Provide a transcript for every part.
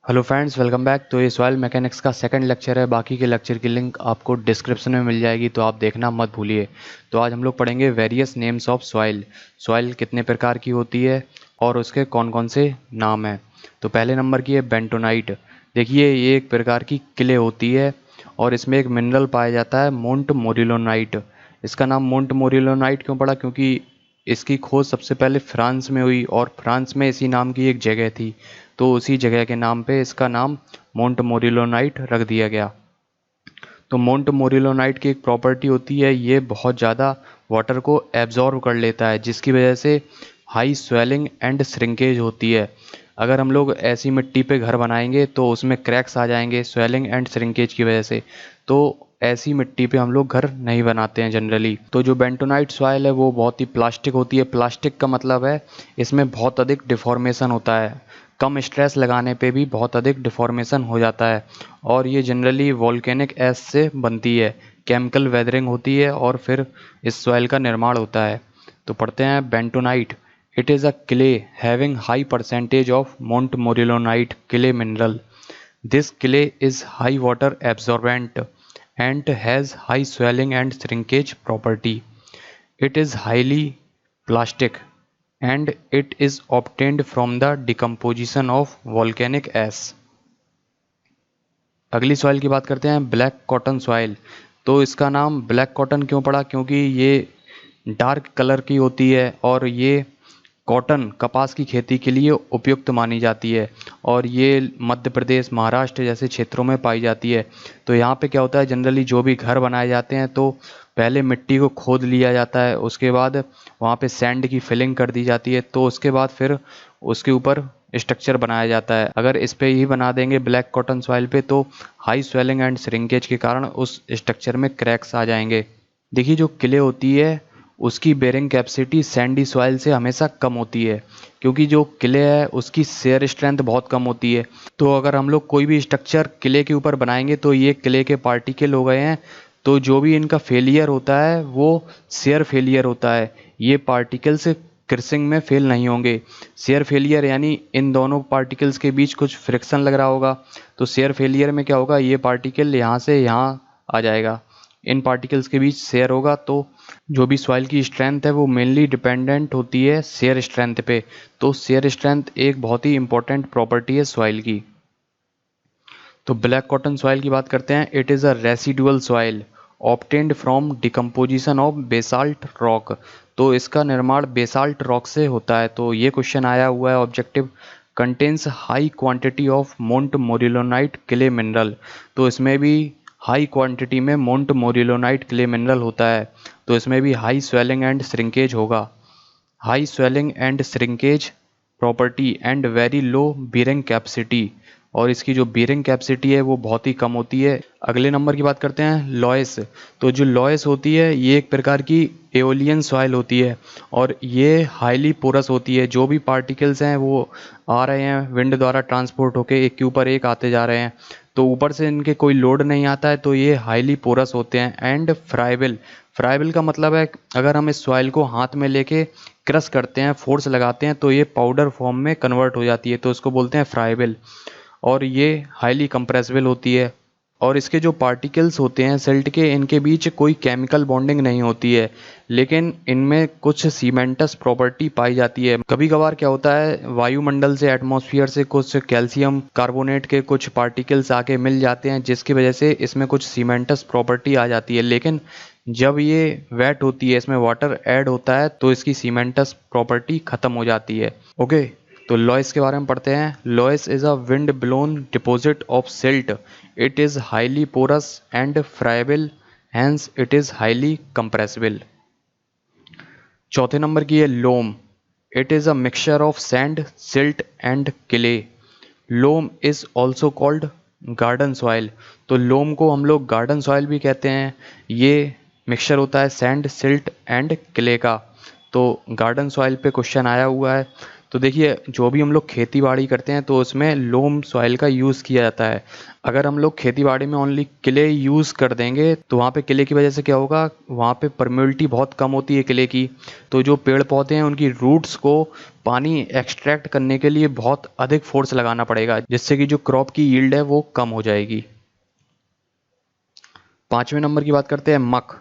Hello friends, welcome back. तो ये soil mechanics का सेकंड लेक्चर है। बाकी के लेक्चर की लिंक आपको डिस्क्रिप्शन में मिल जाएगी, तो आप देखना मत भूलिए। तो आज हम लोग पढ़ेंगे various names of soil. Soil कितने प्रकार की होती है और उसके कौन कौन से नाम हैं। तो पहले नंबर की है बेंटोनाइट। देखिए, ये एक प्रकार की क्ले होती है और इसमें एक मिनरल पाया जाता है मोंट मोरिलोनाइट। इसका नाम मोंट मोरिलोनाइट क्यों पड़ा? क्योंकि इसकी खोज सबसे पहले फ्रांस में हुई और फ्रांस में इसी नाम की एक जगह थी, तो उसी जगह के नाम पे इसका नाम मोंट मोरिलोनाइट रख दिया गया। तो मोंट मोरिलोनाइट की एक प्रॉपर्टी होती है, ये बहुत ज़्यादा वाटर को एब्जॉर्ब कर लेता है, जिसकी वजह से हाई स्वेलिंग एंड श्रिंकेज होती है। अगर हम लोग ऐसी मिट्टी पे घर बनाएंगे तो उसमें क्रैक्स आ जाएंगे स्वेलिंग एंड श्रिंकेज की वजह से। तो ऐसी मिट्टी पे हम लोग घर नहीं बनाते हैं जनरली। तो जो बेंटोनाइट सॉइल है वो बहुत ही प्लास्टिक होती है। प्लास्टिक का मतलब है इसमें बहुत अधिक डिफॉर्मेशन होता है। कम स्ट्रेस लगाने पे भी बहुत अधिक डिफॉर्मेशन हो जाता है और ये जनरली वोल्केनिक ऐश से बनती है। केमिकल वेदरिंग होती है और फिर इस सॉइल का निर्माण होता है। तो पढ़ते हैं bentonite. It is a clay having high percentage of montmorillonite clay mineral. This clay is high water absorbent and has high swelling and shrinkage property. It is highly plastic and it is obtained from the decomposition of volcanic ash. अगली soil की बात करते हैं, black cotton soil. तो इसका नाम black cotton क्यों पड़ा? क्योंकि ये डार्क कलर की होती है और ये कॉटन कपास की खेती के लिए उपयुक्त मानी जाती है और ये मध्य प्रदेश महाराष्ट्र जैसे क्षेत्रों में पाई जाती है। तो यहाँ पे क्या होता है, जनरली जो भी घर बनाए जाते हैं तो पहले मिट्टी को खोद लिया जाता है, उसके बाद वहाँ पे सैंड की फिलिंग कर दी जाती है, तो उसके बाद फिर उसके ऊपर स्ट्रक्चर बनाया जाता है। अगर इस पे ही बना देंगे ब्लैक कॉटन सॉइल पे तो हाई स्वेलिंग एंड श्रिंकेज के कारण उस स्ट्रक्चर में क्रैक्स आ जाएंगे। देखिए, जो क्ले होती है उसकी बेरिंग कैपेसिटी सैंडी सॉइल से हमेशा कम होती है, क्योंकि जो क्ले है उसकी शेयर स्ट्रेंथ बहुत कम होती है। तो अगर हम लोग कोई भी स्ट्रक्चर क्ले के ऊपर बनाएंगे तो ये क्ले के पार्टिकल हो गए हैं, तो जो भी इनका फेलियर होता है वो शेयर फेलियर होता है। ये पार्टिकल्स क्रशिंग में फेल नहीं होंगे। शेयर फेलियर यानी इन दोनों पार्टिकल्स के बीच कुछ फ्रिक्शन लग रहा होगा, तो शेयर फेलियर में क्या होगा, ये पार्टिकल यहाँ से यहाँ आ जाएगा, इन पार्टिकल्स के बीच शेयर होगा। तो जो भी सॉइल की स्ट्रेंथ है वो मेनली डिपेंडेंट होती है शेयर स्ट्रेंथ पे। तो शेयर स्ट्रेंथ एक बहुत ही इंपॉर्टेंट प्रॉपर्टी है सॉइल की। तो ब्लैक कॉटन सॉइल की बात करते हैं। It is a residual soil obtained from decomposition of basalt rock. तो इसका निर्माण बेसाल्ट रॉक से होता है। तो ये क्वेश्चन आया हुआ है objective. Contains high quantity of montmorillonite clay mineral. तो इसमें भी हाई क्वांटिटी में मोंट मोरिलोनाइट क्ले मिनरल होता है, तो इसमें भी हाई स्वेलिंग एंड श्रिंकेज होगा। High swelling and shrinkage property and very low bearing capacity, और इसकी जो बीयरिंग कैपेसिटी है वो बहुत ही कम होती है। अगले नंबर की बात करते हैं, लॉयस। तो जो लॉयस होती है ये एक प्रकार की एओलियन सॉइल होती है और ये हाईली पोरस होती है। जो भी पार्टिकल्स हैं वो आ रहे हैं विंड द्वारा ट्रांसपोर्ट होके एक के ऊपर एक आते जा रहे हैं, तो ऊपर से इनके कोई लोड नहीं आता है, तो ये हाईली पोरस होते हैं। And friable. फ्राइबल का मतलब है अगर हम इस सॉइल को हाथ में लेके क्रश करते हैं, फोर्स लगाते हैं, तो ये पाउडर फॉर्म में कन्वर्ट हो जाती है, तो इसको बोलते हैं फ्राइबल। और ये हाईली कंप्रेसिबल होती है और इसके जो पार्टिकल्स होते हैं सिल्ट के, इनके बीच कोई केमिकल बॉन्डिंग नहीं होती है, लेकिन इनमें कुछ सीमेंटस प्रॉपर्टी पाई जाती है। कभी कभार क्या होता है, वायुमंडल से एटमॉस्फेयर से कुछ कैल्शियम कार्बोनेट के कुछ पार्टिकल्स आके मिल जाते हैं, जिसकी वजह से इसमें कुछ सीमेंटस प्रॉपर्टी आ जाती है। लेकिन जब ये वेट होती है, इसमें वाटर ऐड होता है, तो इसकी सीमेंटस प्रॉपर्टी खत्म हो जाती है। ओके, तो लॉयस के बारे में पढ़ते हैं। Loess is a wind blown deposit of silt. It is highly porous and friable, hence it is highly compressible. चौथे नंबर की है loam. It is a mixture of sand, silt and clay. Loam is also called garden soil. तो loam को हम लोग garden soil भी कहते हैं। ये मिक्सचर होता है सैंड, सिल्ट एंड क्ले का। तो गार्डन सॉइल पे क्वेश्चन आया हुआ है। तो देखिए जो भी हम लोग खेती बाड़ी करते हैं तो उसमें लोम सॉइल का यूज़ किया जाता है। अगर हम लोग खेती बाड़ी में ओनली क्ले यूज़ कर देंगे तो वहाँ पे क्ले की वजह से क्या होगा, वहाँ पे परमेबिलिटी बहुत कम होती है क्ले की। तो जो पेड़ पौधे हैं उनकी रूट्स को पानी एक्सट्रैक्ट करने के लिए बहुत अधिक फोर्स लगाना पड़ेगा, जिससे कि जो क्रॉप की यील्ड है वो कम हो जाएगी। 5वें नंबर की बात करते हैं मक।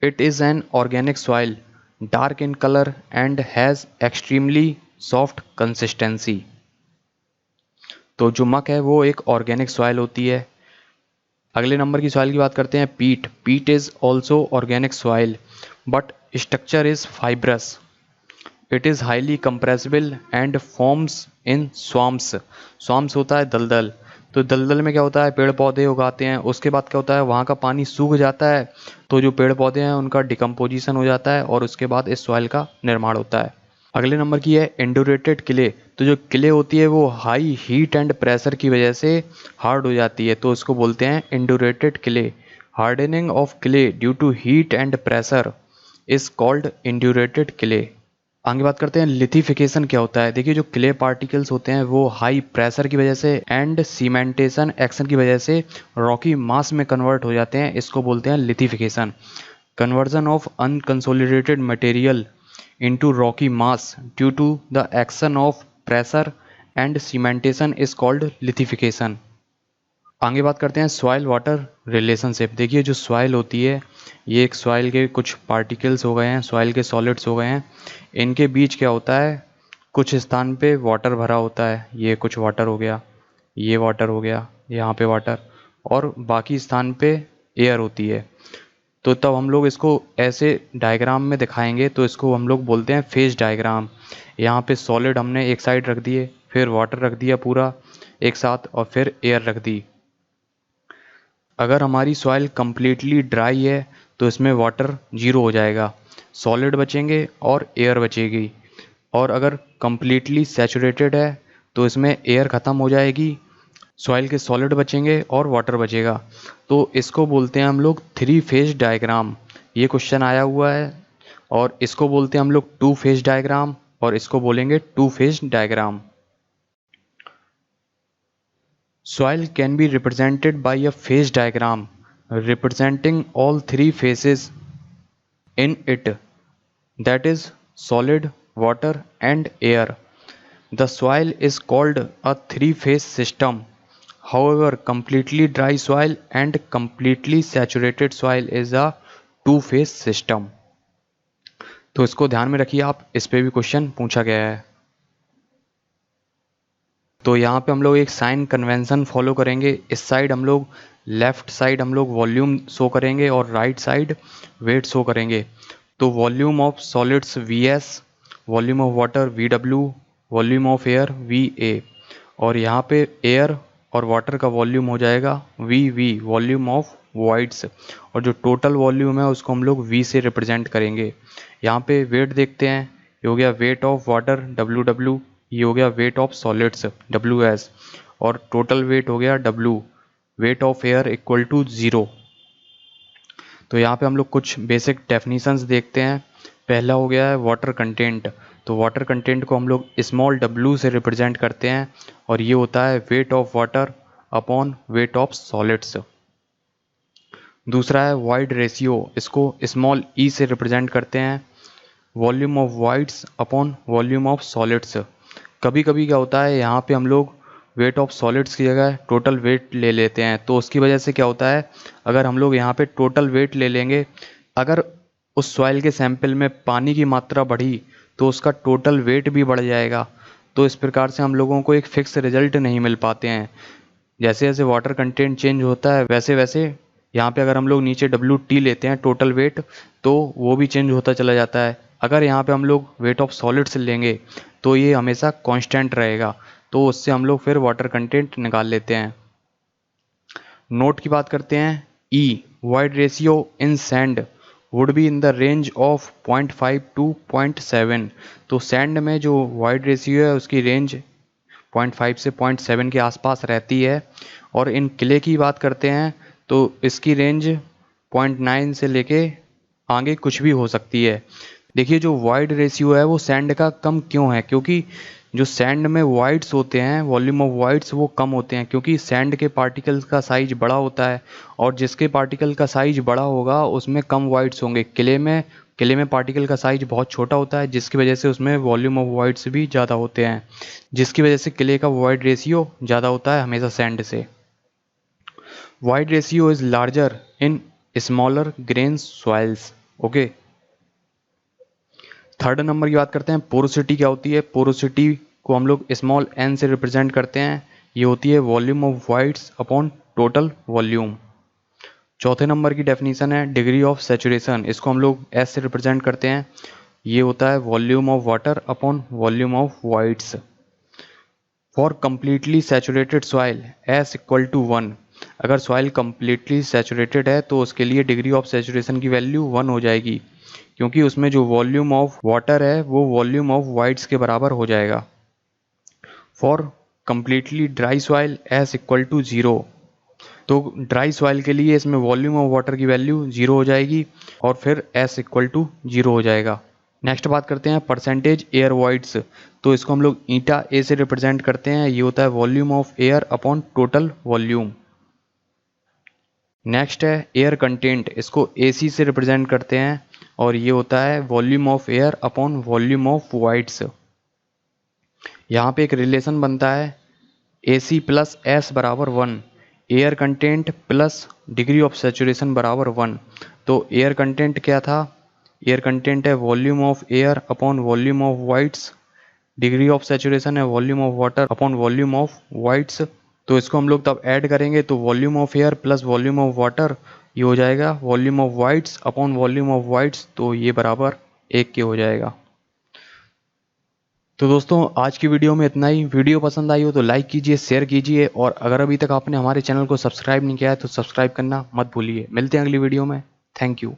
It is an organic soil, dark in colour and has extremely soft consistency. तो जो मक है वो एक ऑर्गेनिक सॉइल होती है। अगले नंबर की सॉइल की बात करते हैं पीट। पीट is also organic soil but structure is fibrous. It is highly compressible and forms in swarms. Swarms होता है दलदल। तो दलदल में क्या होता है, पेड़ पौधे उगाते हैं, उसके बाद क्या होता है वहाँ का पानी सूख जाता है, तो जो पेड़ पौधे हैं उनका डिकम्पोजिशन हो जाता है और उसके बाद इस सॉइल का निर्माण होता है। अगले नंबर की है इंडोरेटेड क्ले। तो जो क्ले होती है वो हाई हीट एंड प्रेशर की वजह से हार्ड हो जाती है, तो इसको बोलते हैं indurated clay. Hardening of clay due to heat and pressure is called indurated clay. आगे बात करते हैं लिथिफिकेशन क्या होता है। देखिए जो क्ले पार्टिकल्स होते हैं वो हाई प्रेशर की वजह से एंड सीमेंटेशन एक्शन की वजह से रॉकी मास में कन्वर्ट हो जाते हैं, इसको बोलते हैं lithification. Conversion of unconsolidated material into rocky mass due to the action of pressure and cementation is called lithification। आगे बात करते हैं सॉइल वाटर रिलेशनशिप। देखिए जो सॉइल होती है ये एक सॉइल के कुछ पार्टिकल्स हो गए हैं, सॉइल के सॉलिड्स हो गए हैं, इनके बीच क्या होता है, कुछ स्थान पे वाटर भरा होता है, ये कुछ वाटर हो गया, ये वाटर हो गया, यहाँ पे वाटर, और बाकी स्थान पे एयर होती है। तो तब हम लोग इसको ऐसे डायग्राम में दिखाएंगे तो इसको हम लोग बोलते हैं फेज डायग्राम। यहाँ पे सॉलिड हमने एक साइड रख दिए, फिर वाटर रख दिया पूरा एक साथ, और फिर एयर रख दी। अगर हमारी सॉइल कम्प्लीटली ड्राई है तो इसमें वाटर जीरो हो जाएगा, सॉलिड बचेंगे और एयर बचेगी। और अगर कम्प्लीटली सैचुरेटेड है तो इसमें एयर ख़त्म हो जाएगी, सॉइल के सॉलिड बचेंगे और वाटर बचेगा। तो इसको बोलते हैं हम लोग थ्री फेज डायग्राम। ये क्वेश्चन आया हुआ है, और इसको बोलते हैं हम लोग टू फेज डायग्राम, और इसको बोलेंगे two phase diagram. Soil can be represented by a phase diagram representing all three faces in it, that is solid, water and air. The soil is called a three-phase system. However, completely dry soil and completely saturated soil is a two-phase system. तो इसको ध्यान में रखिए आप, इस पे भी question पूछा गया है। तो यहाँ पे हम लोग एक साइन कन्वेंशन फॉलो करेंगे। इस साइड हम लोग लेफ्ट साइड हम लोग वॉल्यूम शो करेंगे और राइट साइड वेट शो करेंगे। तो volume of solids Vs, volume of water Vw, volume of air Va, और यहाँ पे एयर और वाटर का वॉल्यूम हो जाएगा Vv, वॉल्यूम ऑफ वॉइड्स, और जो टोटल वॉल्यूम है उसको हम लोग V से रिप्रेजेंट करेंगे। यहाँ पे वेट देखते हैं, ये हो गया वेट ऑफ वाटर Ww, ये हो गया वेट ऑफ सॉलिड्स Ws, और टोटल वेट हो गया W, weight of air equal to 0। तो यहाँ पे हम लोग कुछ बेसिक डेफिनीशंस देखते हैं। पहला हो गया है वाटर कंटेंट। तो वाटर कंटेंट को हम लोग स्मॉल w से रिप्रेजेंट करते हैं, और ये होता है weight of water upon weight of solids. दूसरा है वाइड रेशियो, इसको स्मॉल e से रिप्रेजेंट करते हैं, volume of voids upon volume of solids. कभी कभी क्या होता है यहाँ पे हम लोग वेट ऑफ सॉलिड्स की जगह टोटल वेट ले लेते हैं, तो उसकी वजह से क्या होता है, अगर हम लोग यहाँ पे टोटल वेट ले लेंगे, अगर उस सॉइल के सैंपल में पानी की मात्रा बढ़ी तो उसका टोटल वेट भी बढ़ जाएगा। तो इस प्रकार से हम लोगों को एक फिक्स रिजल्ट नहीं मिल पाते हैं। जैसे जैसे वाटर कंटेंट चेंज होता है वैसे वैसे यहाँ पे अगर हम लोग नीचे WT लेते हैं टोटल वेट, तो वो भी चेंज होता चला जाता है। अगर यहाँ पे हम लोग वेट ऑफ सॉलिड्स लेंगे तो ये हमेशा कांस्टेंट रहेगा, तो उससे हम लोग फिर वाटर कंटेंट निकाल लेते हैं। नोट की बात करते हैं, E void ratio in sand would be in the range of 0.5 to 0.7। तो सैंड में जो वाइड रेशियो है उसकी रेंज 0.5 से 0.7 के आसपास रहती है, और इन क्ले की बात करते हैं तो इसकी रेंज 0.9 से लेके आगे कुछ भी हो सकती है। देखिए जो वाइड रेशियो है वो सैंड का कम क्यों है, क्योंकि जो सैंड में वाइड्स होते हैं, वॉल्यूम ऑफ वाइड्स वो कम होते हैं, क्योंकि सैंड के पार्टिकल्स का साइज बड़ा होता है और जिसके पार्टिकल का साइज बड़ा होगा उसमें कम वाइड्स होंगे। क्ले में पार्टिकल का साइज बहुत छोटा होता है, जिसकी वजह से उसमें वॉल्यूम ऑफ वाइड्स भी ज़्यादा होते हैं, जिसकी वजह से क्ले का वाइड रेशियो ज़्यादा होता है हमेशा सैंड से। Void ratio is larger in smaller grain soils. Okay, third number की बात करते हैं। पोरोसिटी क्या होती है? पोरोसिटी को हम लोग स्मॉल n से रिप्रेजेंट करते हैं। ये होती है volume of voids upon total volume. चौथे नंबर की डेफिनेशन है डिग्री ऑफ सैचुरेशन, इसको हम लोग S से रिप्रेजेंट करते हैं। ये होता है volume of water upon volume of voids. For completely saturated soil S equal to 1। अगर सॉइल कंप्लीटली सैचुरेटेड है तो उसके लिए डिग्री ऑफ सैचुरेशन की वैल्यू 1 हो जाएगी, क्योंकि उसमें जो वॉल्यूम ऑफ वाटर है वो वॉल्यूम ऑफ वाइड्स के बराबर हो जाएगा। For completely dry soil S equal to 0। तो ड्राई सॉइल के लिए इसमें वॉल्यूम ऑफ वाटर की वैल्यू 0 हो जाएगी और फिर S इक्वल टू 0 हो जाएगा। नेक्स्ट बात करते हैं परसेंटेज एयर वॉइड्स, तो इसको हम लोग ईटा A से रिप्रेजेंट करते हैं। ये होता है volume of air upon total volume. Next है एयर कंटेंट, इसको AC से रिप्रेजेंट करते हैं और ये होता है volume of air upon volume of wides. यहाँ पे एक रिलेशन बनता है AC प्लस S बराबर 1, air content plus degree of saturation बराबर 1। तो एयर कंटेंट क्या था? एयर कंटेंट है volume of air upon volume of voids, degree of saturation है volume of water upon volume of voids. तो इसको हम लोग तब ऐड करेंगे तो volume of air plus volume of water ये हो जाएगा volume of voids upon volume of voids, तो ये बराबर 1 के हो जाएगा। तो दोस्तों आज की वीडियो में इतना ही। वीडियो पसंद आई हो तो लाइक कीजिए, शेयर कीजिए और अगर अभी तक आपने हमारे चैनल को सब्सक्राइब नहीं किया है तो सब्सक्राइब करना मत भूलिए। मिलते हैं अगली वीडियो में। Thank you.